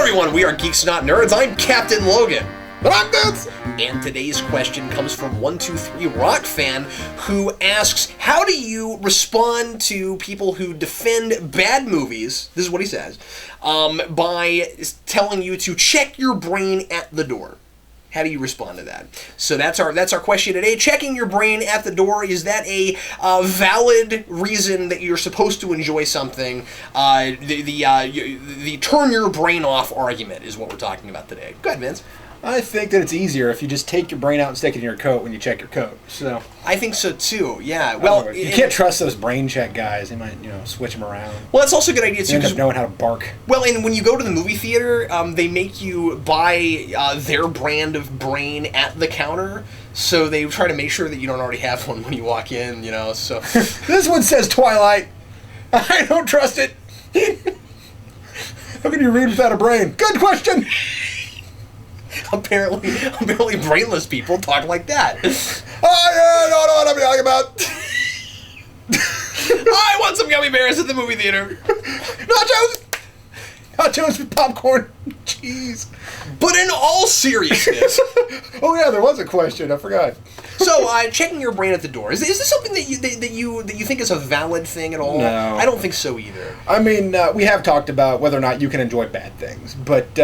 everyone, we are Geeks Not Nerds. I'm Captain Logan. But I'm Vince! And today's question comes from 123 Rock Fan, who asks, how do you respond to people who defend bad movies, this is what he says, by telling you to check your brain at the door? How do you respond to that? So that's our question today. Checking your brain at the door, is that a valid reason that you're supposed to enjoy something? The turn your brain off argument is what we're talking about today. Go ahead, Vince. I think that it's easier if you just take your brain out and stick it in your coat when you check your coat. So I think so too. Yeah. Well, you can't trust those brain check guys. They might, switch them around. Well, that's also a good idea too. You end up knowing how to bark. Well, and when you go to the movie theater, they make you buy their brand of brain at the counter. So they try to make sure that you don't already have one when you walk in. So this one says Twilight. I don't trust it. How can you read without a brain? Good question. Apparently brainless people talk like that. Oh, yeah, no, what I'm talking about. I want some gummy bears at the movie theater. Nachos with popcorn. Jeez. But in all seriousness. Oh, yeah, there was a question. I forgot. So, checking your brain at the door. Is this something that you think is a valid thing at all? No. I don't think so either. I mean, we have talked about whether or not you can enjoy bad things, but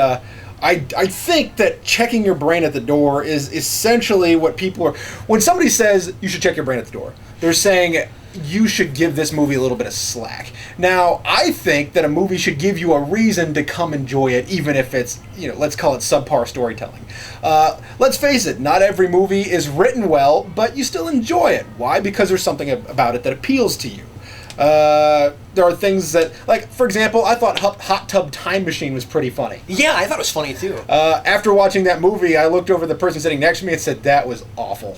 I think that checking your brain at the door is essentially what people are... When somebody says you should check your brain at the door, they're saying you should give this movie a little bit of slack. Now, I think that a movie should give you a reason to come enjoy it, even if it's, let's call it subpar storytelling. Let's face it, not every movie is written well, but you still enjoy it. Why? Because there's something about it that appeals to you. There are things that, like, for example, I thought Hot Tub Time Machine was pretty funny. Yeah, I thought it was funny, too. After watching that movie, I looked over at the person sitting next to me and said, that was awful.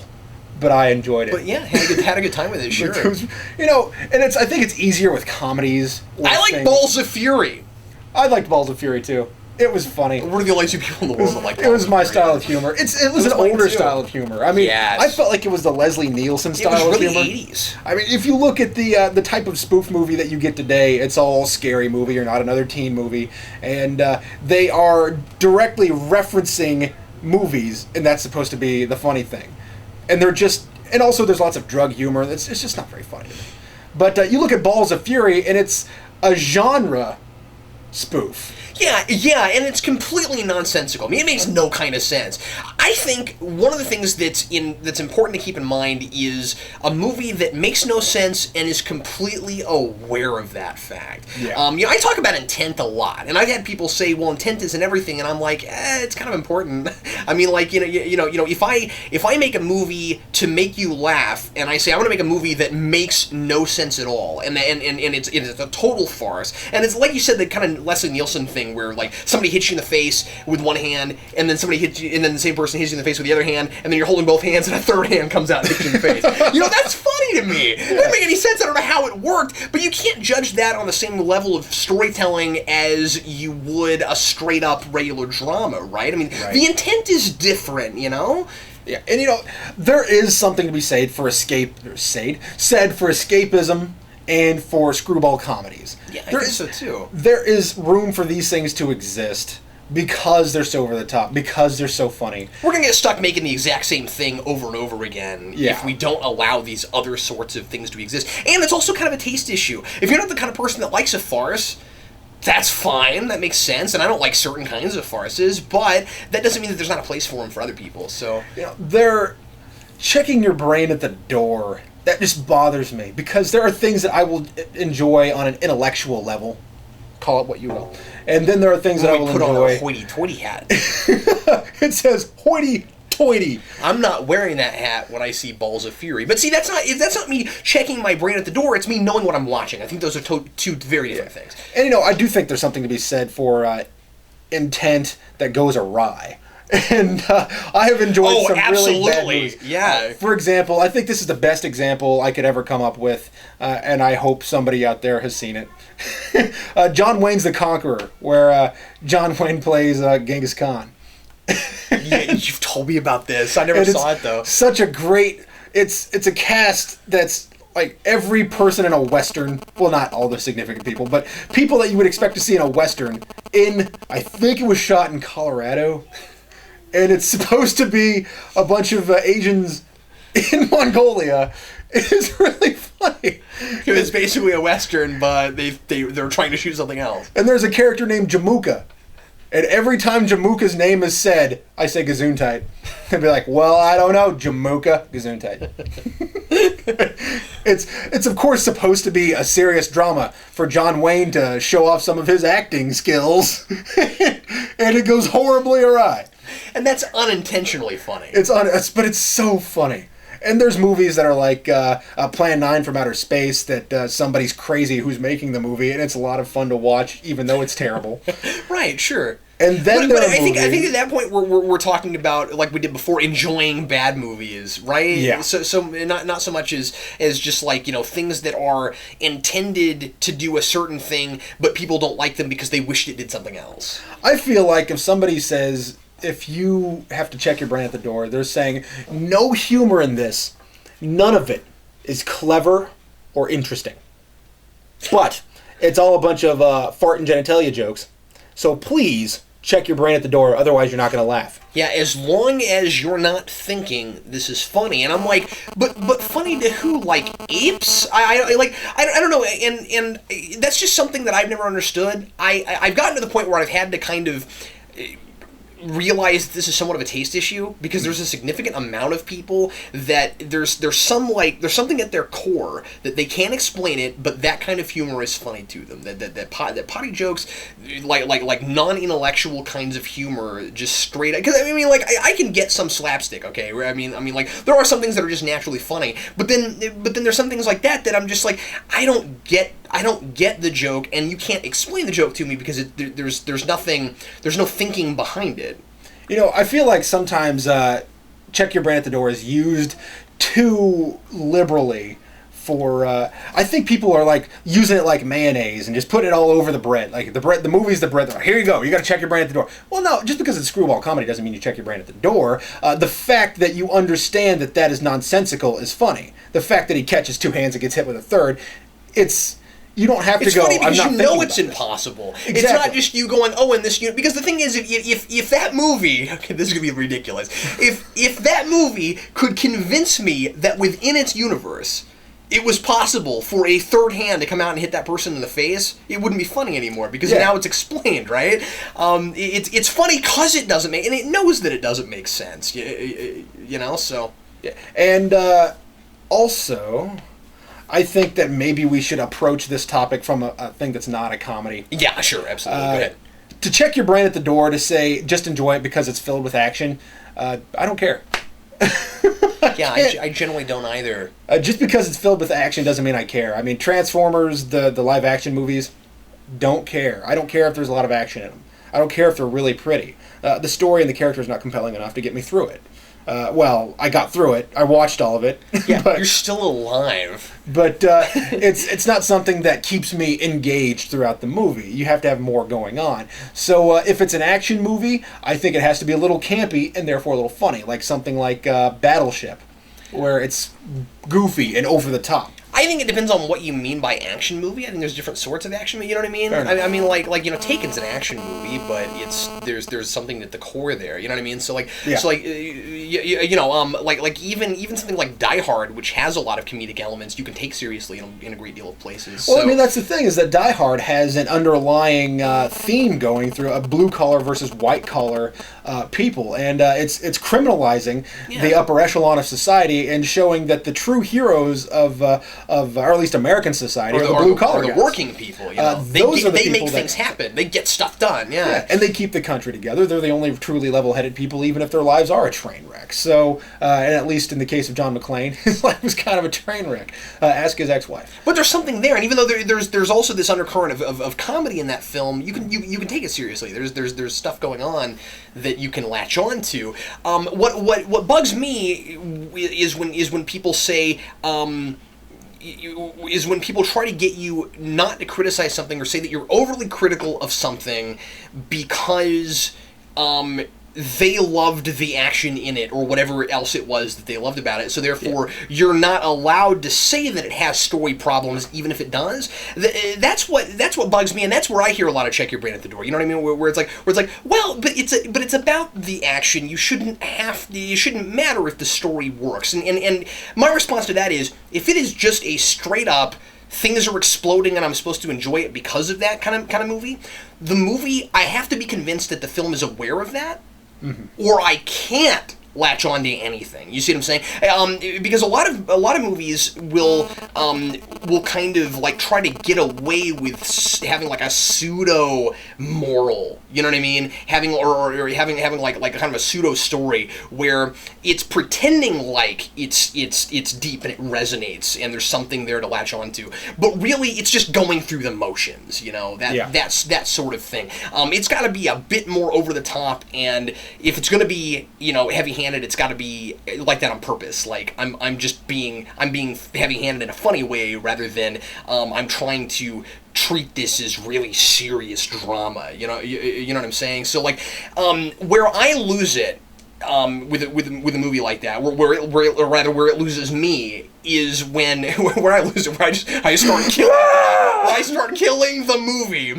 But I enjoyed it. But yeah, had a good time with it, sure. It was, and I think it's easier with comedies. I like Balls of Fury. I liked Balls of Fury, too. It was funny. We're the only two people in the world that like it was my style of humor. It was an older style of humor. I mean, yes. I felt like it was the Leslie Nielsen style of humor. It was really 80s. I mean, if you look at the type of spoof movie that you get today, it's all scary movie or not another teen movie, and they are directly referencing movies, and that's supposed to be the funny thing. And and also there's lots of drug humor. It's just not very funny to me. But you look at Balls of Fury, and it's a genre spoof. Yeah, and it's completely nonsensical. I mean, it makes no kind of sense. I think one of the things that's important to keep in mind is a movie that makes no sense and is completely aware of that fact. Yeah. I talk about intent a lot, and I've had people say, "Well, intent isn't everything," and I'm like, it's kind of important. I mean, like, if I make a movie to make you laugh, and I say I'm going to make a movie that makes no sense at all, and it's a total farce, and it's like you said, the kind of Leslie Nielsen thing, where like somebody hits you in the face with one hand, and then somebody hits you, and then the same person hits you in the face with the other hand, and then you're holding both hands, and a third hand comes out and hits you in the face. That's funny to me. It doesn't make any sense. I don't know how it worked, but you can't judge that on the same level of storytelling as you would a straight up regular drama, right? I mean, The intent is different, Yeah, and there is something to be said for escapism and for screwball comedies. Yeah, I think so too. There is room for these things to exist because they're so over the top, because they're so funny. We're going to get stuck making the exact same thing over and over again if we don't allow these other sorts of things to exist. And it's also kind of a taste issue. If you're not the kind of person that likes a farce, that's fine, that makes sense, and I don't like certain kinds of farces, but that doesn't mean that there's not a place for them for other people, so... They're checking your brain at the door. That just bothers me, because there are things that I will enjoy on an intellectual level. Call it what you will. And then there are things that I will enjoy... put on a hoity-toity hat. It says hoity-toity. I'm not wearing that hat when I see Balls of Fury. But see, that's not me checking my brain at the door, it's me knowing what I'm watching. I think those are two very different things. And, I do think there's something to be said for intent that goes awry. And I have enjoyed some really bad movies. Yeah. For example, I think this is the best example I could ever come up with, and I hope somebody out there has seen it. John Wayne's The Conqueror, where John Wayne plays Genghis Khan. Yeah, you've told me about this. I never saw it, though. Such a great... It's a cast that's like every person in a Western, well, not all the significant people, but people that you would expect to see in a Western I think it was shot in Colorado, and it's supposed to be a bunch of Asians in Mongolia. It is really funny. It's basically a Western, but they're trying to shoot something else. And there's a character named Jamuka. And every time Jamuka's name is said, I say Gesundheit. And be like, well, I don't know, Jamuka, Gesundheit. It's of course supposed to be a serious drama for John Wayne to show off some of his acting skills. And it goes horribly awry. And that's unintentionally funny. But it's so funny. And there's movies that are like Plan 9 from Outer Space that somebody's crazy who's making the movie, and it's a lot of fun to watch, even though it's terrible. Right, sure. And then but I think at that point we're talking about, like we did before, enjoying bad movies, right? Yeah. So not so much as just like, things that are intended to do a certain thing, but people don't like them because they wished it did something else. I feel like if somebody says, if you have to check your brain at the door, they're saying no humor in this, none of it is clever or interesting. But it's all a bunch of fart and genitalia jokes. So please check your brain at the door, otherwise you're not going to laugh. Yeah, as long as you're not thinking this is funny. And I'm like, but funny to who? Like apes? I don't know. And that's just something that I've never understood. I've gotten to the point where I've had to kind of realize this is somewhat of a taste issue, because there's a significant amount of people that there's something at their core that they can't explain it, but that kind of humor is funny to them. That potty jokes, like non-intellectual kinds of humor, just straight. Because I can get some slapstick, okay? I mean like there are some things that are just naturally funny, but then there's some things like that I'm just like, I don't get the joke, and you can't explain the joke to me because there's no thinking behind it. I feel like sometimes check your brain at the door is used too liberally for, I think people are like using it like mayonnaise and just putting it all over the bread. Like the movie's the bread. Here you go. You got to check your brain at the door. Well, no, just because it's screwball comedy doesn't mean you check your brain at the door. The fact that you understand that is nonsensical is funny. The fact that he catches two hands and gets hit with a third, you don't have to go, funny because I'm not you know it's impossible. Exactly. It's not just you going, oh, in this unit. Because the thing is, if that movie, okay, this is going to be ridiculous. If that movie could convince me that within its universe, it was possible for a third hand to come out and hit that person in the face, it wouldn't be funny anymore, because now it's explained, right? It's funny because it doesn't make, and it knows that it doesn't make sense, so. Yeah. And also, I think that maybe we should approach this topic from a thing that's not a comedy. Yeah, sure, absolutely. Go ahead. To check your brain at the door, to say, just enjoy it because it's filled with action, I don't care. Yeah, I generally don't either. Just because it's filled with action doesn't mean I care. I mean, Transformers, the live action movies, don't care. I don't care if there's a lot of action in them. I don't care if they're really pretty. The story and the character is not compelling enough to get me through it. Well, I got through it. I watched all of it. Yeah, but you're still alive. But it's not something that keeps me engaged throughout the movie. You have to have more going on. So if it's an action movie, I think it has to be a little campy and therefore a little funny, like something like Battleship, where it's goofy and over the top. I think it depends on what you mean by action movie. I think there's different sorts of action movie. You know what I mean? I mean, like Taken's an action movie, but there's something at the core there. You know what I mean? So like even something like Die Hard, which has a lot of comedic elements, you can take seriously in a great deal of places. Well, I mean, that's the thing, is that Die Hard has an underlying theme going through a blue collar versus white collar people, and it's criminalizing the upper echelon of society and showing that the true heroes of or at least American society, are the blue collar guys. The working people. They make things happen. They get stuff done. Yeah, and they keep the country together. They're the only truly level-headed people, even if their lives are a train wreck. So, and at least in the case of John McClane, his life was kind of a train wreck. Ask his ex-wife. But there's something there, and even though there's also this undercurrent of comedy in that film, you can take it seriously. There's stuff going on that you can latch on to. What bugs me is when people say. Is when people try to get you not to criticize something or say that you're overly critical of something because they loved the action in it, or whatever else it was that they loved about it. So therefore, you're not allowed to say that it has story problems, even if it does. That's what bugs me, and that's where I hear a lot of check your brain at the door. You know what I mean? Where it's like, well, but it's about the action. You shouldn't matter if the story works. And my response to that is, if it is just a straight up things are exploding and I'm supposed to enjoy it because of that kind of movie, the movie, I have to be convinced that the film is aware of that, or I can't latch on to anything. You see what I'm saying? Because a lot of movies will kind of like try to get away with having like a pseudo moral. You know what I mean? Having or having like a kind of a pseudo story where it's pretending like it's deep and it resonates and there's something there to latch onto, but really it's just going through the motions. You know, that's that sort of thing. It's got to be a bit more over the top, and if it's going to be, you know, heavy-handed, it's got to be like that on purpose. Like I'm being heavy-handed in a funny way, rather than I'm trying to treat this as really serious drama. You know what I'm saying? So like where I lose it with a movie like that, where it loses me, is when where I lose it, where I start killing the movie.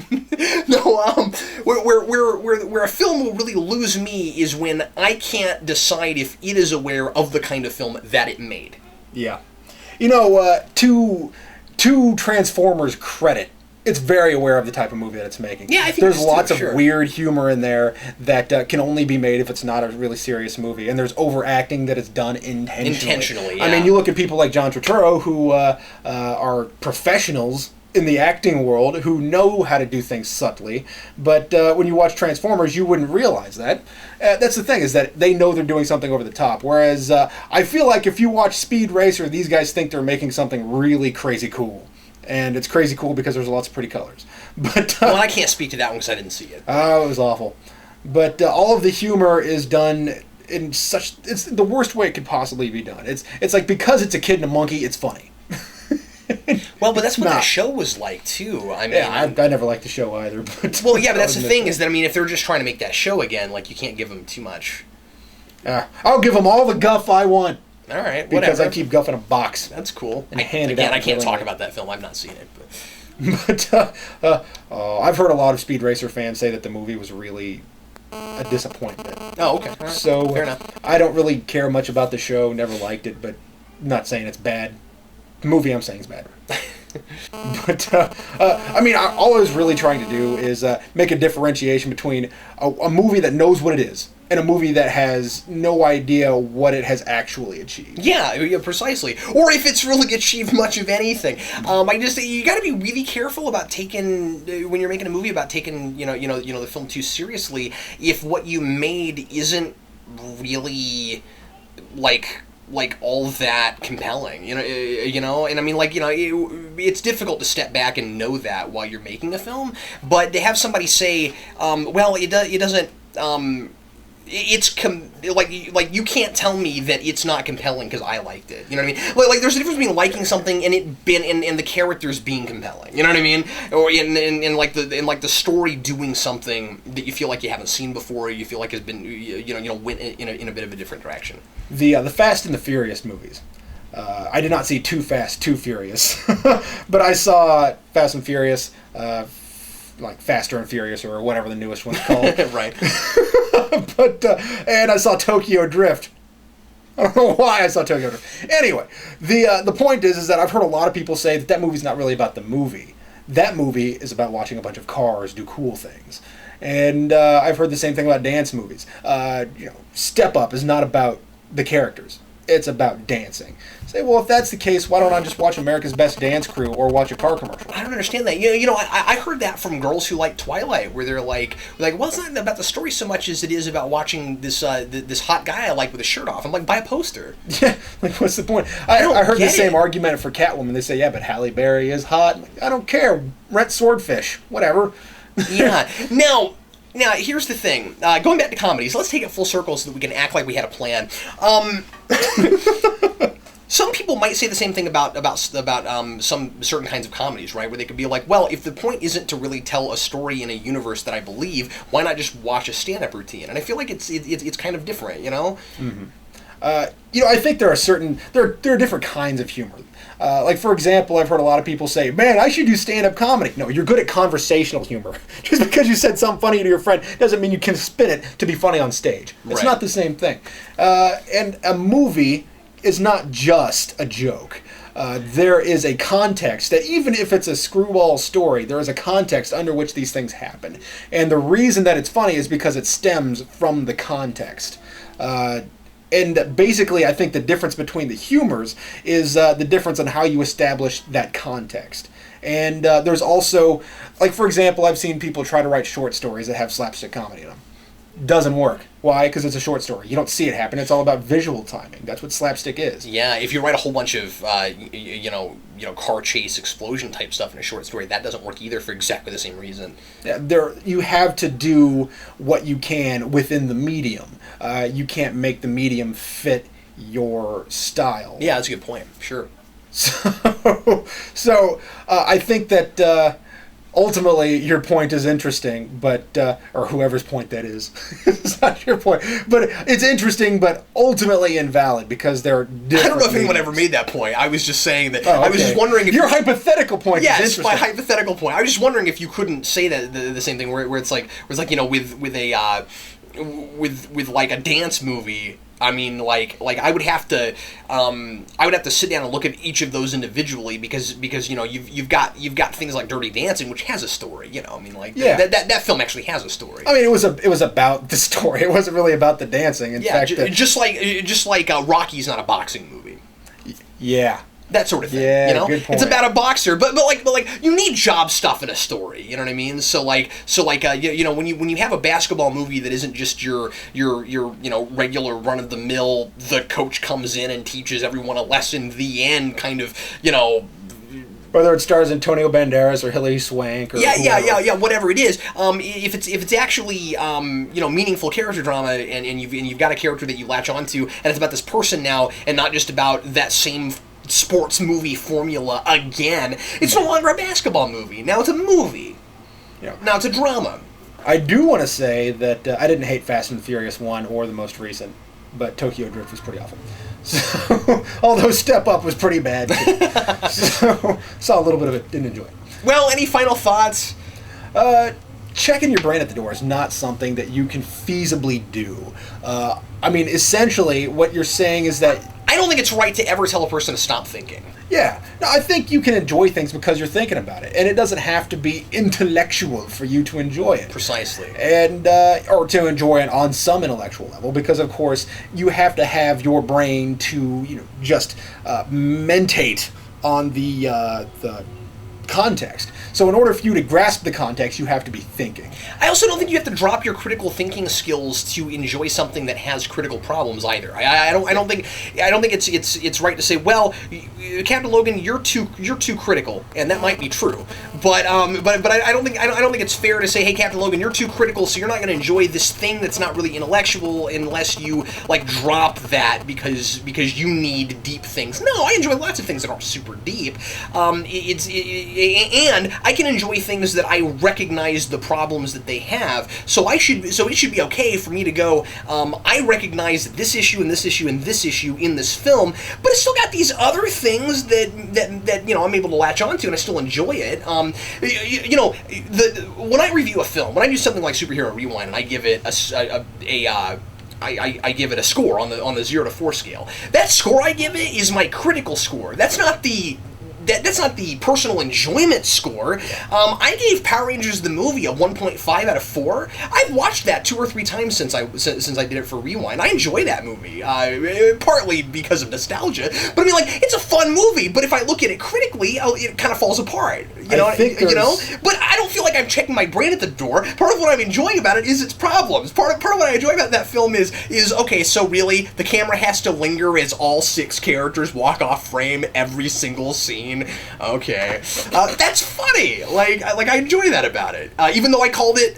No, where a film will really lose me is when I can't decide if it is aware of the kind of film that it made. Yeah, you know, to Transformers' credit, it's very aware of the type of movie that it's making. Yeah, I think there's lots of sure. weird humor in there that can only be made if it's not a really serious movie, and there's overacting that is done intentionally. Yeah. I mean, you look at people like John Turturro, who are professionals in the acting world, who know how to do things subtly, but when you watch Transformers, you wouldn't realize that. That's the thing, is that they know they're doing something over the top, whereas I feel like if you watch Speed Racer, these guys think they're making something really crazy cool. And it's crazy cool because there's lots of pretty colors. But well, I can't speak to that one because I didn't see it. Oh, it was awful. But all of the humor is done in such... It's the worst way it could possibly be done. It's like, because it's a kid and a monkey, it's funny. Well, but that's what that show was like, too. I mean, yeah, I never liked the show either. But well, yeah, but that's the thing, is that, I mean, if they're just trying to make that show again, like, you can't give them too much. I'll give them all the guff I want. All right, because whatever. I keep guffing a box. That's cool. And I can't talk it. about that film. I've not seen it. But I've heard a lot of Speed Racer fans say that the movie was really a disappointment. Oh, okay. All right. So fair enough. I don't really care much about the show. Never liked it, but I'm not saying it's bad. The movie I'm saying is bad. But I mean, all I was really trying to do is make a differentiation between a movie that knows what it is and a movie that has no idea what it has actually achieved. Yeah, precisely. Or if it's really achieved much of anything. You got to be really careful about when you're making a movie, about taking the film too seriously. If what you made isn't really like all that compelling, you know, and I mean, it's difficult to step back and know that while you're making a film, but to have somebody say, well, it doesn't, like you can't tell me that it's not compelling because I liked it. You know what I mean? Like there's a difference between liking something and and the characters being compelling. You know what I mean? Or in the story doing something that you feel like you haven't seen before. Or you feel like has been went in a bit of a different direction. The Fast and the Furious movies. I did not see Too Fast, Too Furious, but I saw Fast and Furious, like Faster and Furious or whatever the newest one's called. Right. But and I saw Tokyo Drift. I don't know why I saw Tokyo Drift. Anyway, the point is that I've heard a lot of people say that movie's not really about the movie. That movie is about watching a bunch of cars do cool things. And I've heard the same thing about dance movies. Step Up is not about the characters. It's about dancing. Say, well, if that's the case, why don't I just watch America's Best Dance Crew or watch a car commercial? I don't understand that. I heard that from girls who like Twilight, where they're like, well, it's not about the story so much as it is about watching this this hot guy I like with his shirt off. I'm like, buy a poster. Yeah, like, what's the point? I heard the same argument for Catwoman. They say, yeah, but Halle Berry is hot. Like, I don't care. Rent Swordfish. Whatever. Yeah. Now, here's the thing. Going back to comedies, let's take it full circle so that we can act like we had a plan. Some people might say the same thing about some certain kinds of comedies, right? Where they could be like, well, if the point isn't to really tell a story in a universe that I believe, why not just watch a stand-up routine? And I feel like it's kind of different, you know? Mm-hmm. I think there are different kinds of humor. Like, for example, I've heard a lot of people say, man, I should do stand-up comedy. No, you're good at conversational humor. Just because you said something funny to your friend doesn't mean you can spin it to be funny on stage. It's not the same thing. And a movie is not just a joke. There is a context that even if it's a screwball story, there is a context under which these things happen. And the reason that it's funny is because it stems from the context. And basically, I think the difference between the humors is the difference on how you establish that context. And there's also, like, for example, I've seen people try to write short stories that have slapstick comedy in them. Doesn't work. Why? Because it's a short story. You don't see it happen. It's all about visual timing. That's what slapstick is. Yeah, if you write a whole bunch of car chase explosion type stuff in a short story, that doesn't work either for exactly the same reason. Yeah, you have to do what you can within the medium. You can't make the medium fit your style. Yeah, that's a good point. Sure. So I think that. Ultimately, your point is interesting, but or whoever's point that is, it's not your point. But it's interesting, but ultimately invalid because they're different. I don't know if anyone ever made that point. I was just saying that. Oh, okay. I was just wondering if your hypothetical point. Yes, is interesting. my hypothetical point. I was just wondering if you couldn't say that the same thing where it's like with like a dance movie. I mean, like I would have to sit down and look at each of those individually because you've got things like Dirty Dancing, which has a story. I mean, like that film actually has a story. I mean, it was about the story. It wasn't really about the dancing. In fact, just like Rocky's not a boxing movie. Yeah. That sort of thing, good point. It's about a boxer, but like you need job stuff in a story, you know what I mean? So when you have a basketball movie that isn't just your regular run of the mill, the coach comes in and teaches everyone a lesson, the end kind of, whether it stars Antonio Banderas or Hilary Swank or whatever it is. If it's actually meaningful character drama and you've got a character that you latch onto and it's about this person now and not just about that same sports movie formula again. It's no longer a basketball movie. Now it's a movie. Yeah. Now it's a drama. I do want to say that I didn't hate Fast and Furious 1 or the most recent, but Tokyo Drift was pretty awful. So, although Step Up was pretty bad too. So, saw a little bit of it, didn't enjoy it. Well, any final thoughts? Checking your brain at the door is not something that you can feasibly do. I mean, essentially, what you're saying is that I don't think it's right to ever tell a person to stop thinking. Yeah. No, I think you can enjoy things because you're thinking about it. And it doesn't have to be intellectual for you to enjoy it. Precisely. And, or to enjoy it on some intellectual level. Because, of course, you have to have your brain to, just mentate on the context. So in order for you to grasp the context, you have to be thinking. I also don't think you have to drop your critical thinking skills to enjoy something that has critical problems either. I don't think it's right to say, well, Captain Logan, you're too critical, and that might be true. But I don't think it's fair to say, hey, Captain Logan, you're too critical, so you're not going to enjoy this thing that's not really intellectual unless you like drop that because you need deep things. No, I enjoy lots of things that aren't super deep. And I can enjoy things that I recognize the problems that they have. So it should be okay for me to go, I recognize this issue and this issue and this issue in this film, but it's still got these other things that I'm able to latch onto and I still enjoy it. When I review a film, when I do something like Superhero Rewind and I give it I give it a score on the 0 to 4 scale. That score I give it is my critical score. That's not the personal enjoyment score. I gave Power Rangers the movie a 1.5 out of 4. I've watched that 2 or 3 times since I did it for Rewind. I enjoy that movie, partly because of nostalgia. But I mean, like, it's a fun movie. But if I look at it critically, it kind of falls apart. But I don't feel like I'm checking my brain at the door. Part of what I'm enjoying about it is its problems. Part of what I enjoy about that film is okay. So really, the camera has to linger as all 6 characters walk off frame every single scene. Okay, that's funny. Like I enjoy that about it. Even though I called it,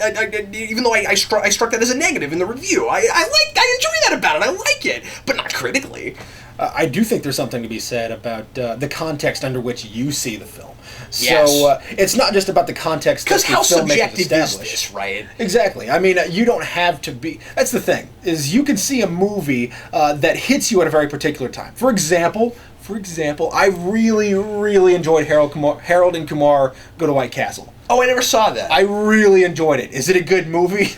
even though I struck that as a negative in the review, I enjoy that about it. I like it, but not critically. I do think there's something to be said about the context under which you see the film. Yes. So it's not just about the context that Because the how filmmakers subjective is established. this, right? Exactly. I mean, you don't have to be... That's the thing, is you can see a movie that hits you at a very particular time. For example, I really, really enjoyed Harold and Kumar Go to White Castle. Oh, I never saw that. I really enjoyed it. Is it a good movie?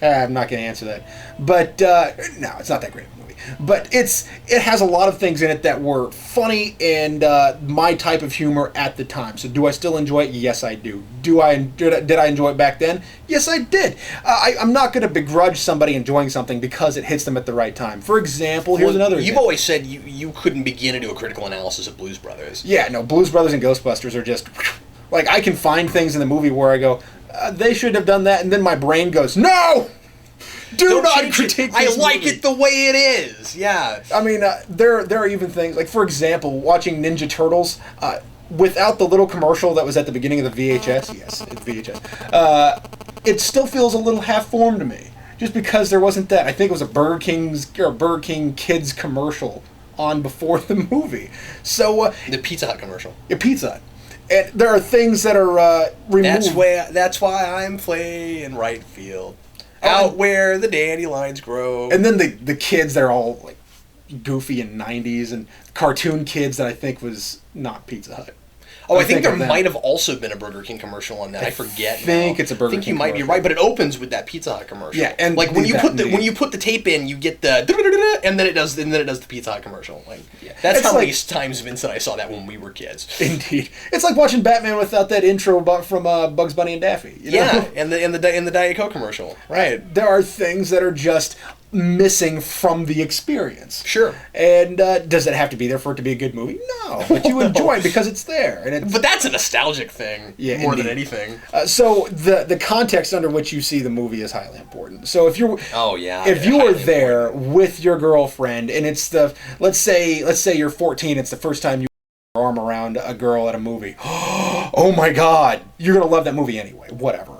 I'm not going to answer that. But, no, it's not that great of a movie. But it has a lot of things in it that were funny and my type of humor at the time. So do I still enjoy it? Yes, I do. Did I enjoy it back then? Yes, I did. I'm not going to begrudge somebody enjoying something because it hits them at the right time. For example, here's another You've example. always said you couldn't begin to do a critical analysis of Blues Brothers. Yeah, no, Blues Brothers and Ghostbusters are just... Like, I can find things in the movie where I go, they should have done that, and then my brain goes, no! Do not critique this I like movie. it the way it is. Yeah. I mean, there are even things, like, for example, watching Ninja Turtles, without the little commercial that was at the beginning of the VHS, yes, it's VHS, it still feels a little half-formed to me, just because there wasn't that. I think it was a Burger King Kids commercial on before the movie. So, The Pizza Hut commercial. Pizza Hut. And there are things that are removed. That's why I'm playing right field. Out where the dandelions grow. And then the kids, they're all like goofy and 90s and cartoon kids that I think was not Pizza Hut. Oh, I think there might have also been a Burger King commercial on that. I forget. I think it's a Burger King. I think you might be right, but it opens with that Pizza Hut commercial. Yeah, and like when you put the tape in, you get the and then it does the Pizza Hut commercial. Like that's It's how like, many times, Vince, and I saw that when we were kids. Indeed, it's like watching Batman without that intro from Bugs Bunny and Daffy. You know? Yeah, and the Diet Coke commercial. Right. There are things that are just missing from the experience. Sure. And does it have to be there for it to be a good movie? No, but you enjoy it because it's there. And but that's a nostalgic thing, more than anything. So the context under which you see the movie is highly important. So if you if you are there with your girlfriend and it's let's say you're 14, it's the first time you put your arm around a girl at a movie. Oh my God, you're gonna love that movie anyway. Whatever.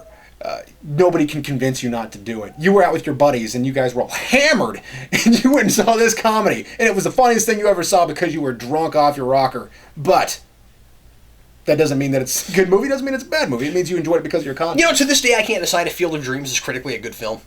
Nobody can convince you not to do it. You were out with your buddies and you guys were all hammered and you went and saw this comedy and it was the funniest thing you ever saw because you were drunk off your rocker. But that doesn't mean that it's a good movie. It doesn't mean it's a bad movie. It means you enjoyed it because of your content. You know, to this day, I can't decide if Field of Dreams is critically a good film.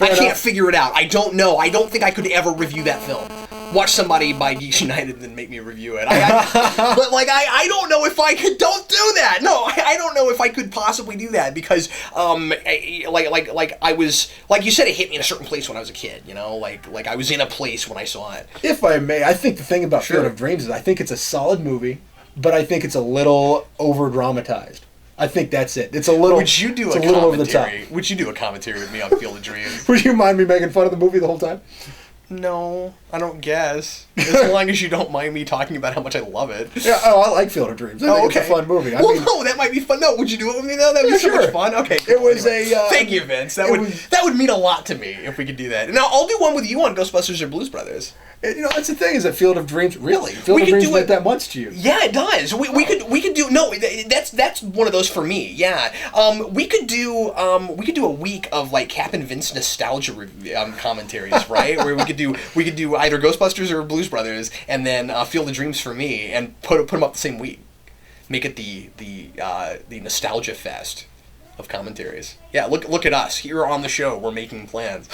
I can't figure it out. I don't know. I don't think I could ever review that film. Watch somebody buy Geeks United and then make me review it. But like, I don't know if I could. Don't do that. No, I don't know if I could possibly do that because, like I was, like you said, it hit me in a certain place when I was a kid. You know, like I was in a place when I saw it. If I may, I think the thing about Field of Dreams is I think it's a solid movie, but I think it's a little over dramatized. I think that's it. It's a little. Would you do a little over the top? Would you do a commentary with me on Field of Dreams? Would you mind me making fun of the movie the whole time? No, I don't guess. As long as you don't mind me talking about how much I love it. Yeah, I like Field of Dreams. I think it's a fun movie. No, that might be fun. No, would you do it with me though? That'd be so much fun. Okay, cool. It was Thank you, Vince. That would mean a lot to me if we could do that. Now I'll do one with you on Ghostbusters or Blues Brothers. You know, that's the thing, is that Field of Dreams, really? Field of Dreams meant that much to you? Yeah, it does. We could do, no, that's one of those for me, yeah. We could do a week of, like, Cap and Vince nostalgia commentaries, right? Where we could do either Ghostbusters or Blues Brothers, and then Field of Dreams for me, and put them up the same week. Make it the nostalgia fest of commentaries. Yeah, look at us. Here on the show, we're making plans.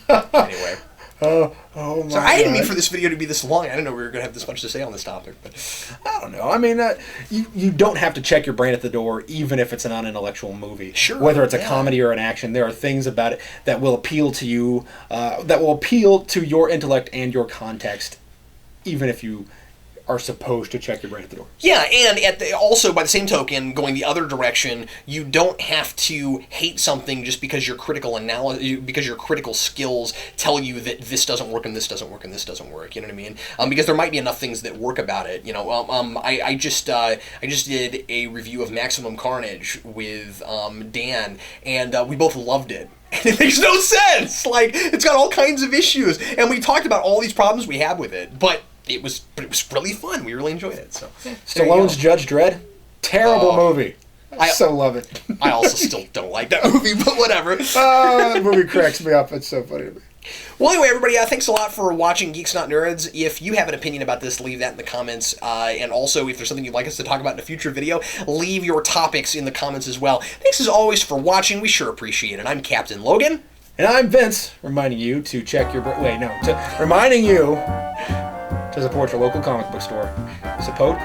Anyway. Oh my God. I didn't mean for this video to be this long. I didn't know we were going to have this much to say on this topic. But I don't know. I mean, you don't have to check your brain at the door, even if it's an unintellectual movie. Sure. Whether it's a comedy or an action, there are things about it that will appeal to you, that will appeal to your intellect and your context, even if you are supposed to check your brain at the door. Yeah, and also, by the same token, going the other direction, you don't have to hate something just because your critical skills tell you that this doesn't work and this doesn't work and this doesn't work. You know what I mean? Because there might be enough things that work about it. You know, I just did a review of Maximum Carnage with Dan, and we both loved it. And it makes no sense. Like, it's got all kinds of issues, and we talked about all these problems we have with it, but it was really fun. We really enjoed it. So Stallone's Judge Dredd, terrible movie. I so love it. I also still don't like that movie, but whatever. That movie cracks me up. It's so funny to me. Well, anyway, everybody, thanks a lot for watching Geeks Not Nerds. If you have an opinion about this, leave that in the comments. And also, if there's something you'd like us to talk about in a future video, leave your topics in the comments as well. Thanks as always for watching. We sure appreciate it. I'm Captain Logan. And I'm Vince, reminding you to check your... reminding you to support your local comic book store.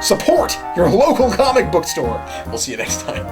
Support your local comic book store. We'll see you next time.